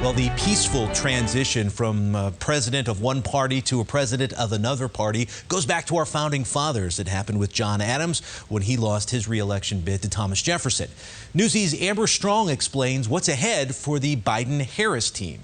Well, the peaceful transition from president of one party to a president of another party goes back to our founding fathers. It happened with John Adams when he lost his re-election bid to Thomas Jefferson. Newsy's Amber Strong explains what's ahead for the Biden-Harris team.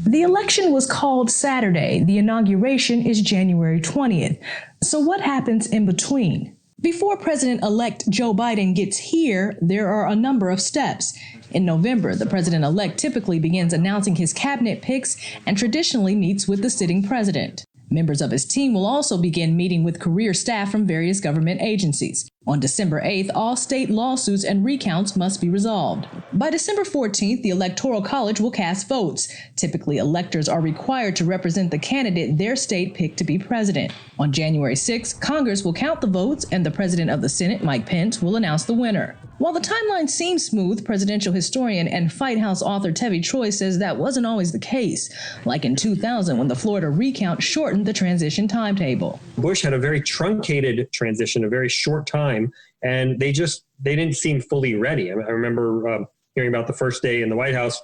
The election was called Saturday. The inauguration is January 20th. So what happens in between? Before President-elect Joe Biden gets here, there are a number of steps. In November, the president-elect typically begins announcing his cabinet picks and traditionally meets with the sitting president. Members of his team will also begin meeting with career staff from various government agencies. On December 8th, all state lawsuits and recounts must be resolved. By December 14th, the Electoral College will cast votes. Typically, electors are required to represent the candidate their state picked to be president. On January 6th, Congress will count the votes and the president of the Senate, Mike Pence, will announce the winner. While the timeline seems smooth, presidential historian and Fight House author Tevi Troy says that wasn't always the case, like in 2000 when the Florida recount shortened the transition timetable. Bush had a very truncated transition, a very short time, and they didn't seem fully ready. I remember hearing about the first day in the White House.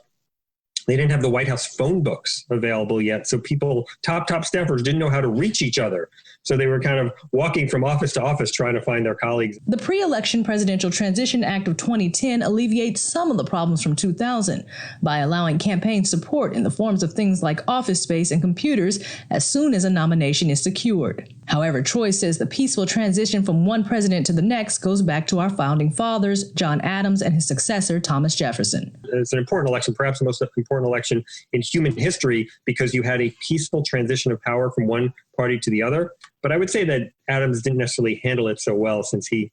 They didn't have the White House phone books available yet. So people, top staffers didn't know how to reach each other. So they were kind of walking from office to office trying to find their colleagues. The Pre-Election Presidential Transition Act of 2010 alleviates some of the problems from 2000 by allowing campaign support in the forms of things like office space and computers as soon as a nomination is secured. However, Troy says the peaceful transition from one president to the next goes back to our founding fathers, John Adams and his successor, Thomas Jefferson. It's an important election, perhaps the most important election in human history, because you had a peaceful transition of power from one party to the other. But I would say that Adams didn't necessarily handle it so well since he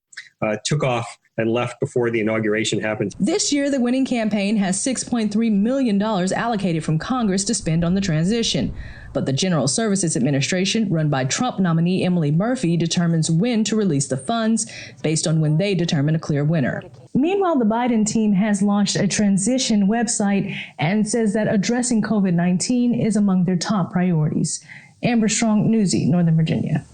took off and left before the inauguration happened. This year, the winning campaign has $6.3 million allocated from Congress to spend on the transition. But the General Services Administration, run by Trump nominee Emily Murphy, determines when to release the funds based on when they determine a clear winner. Meanwhile, the Biden team has launched a transition website and says that addressing COVID-19 is among their top priorities. Amber Strong, Newsy, Northern Virginia.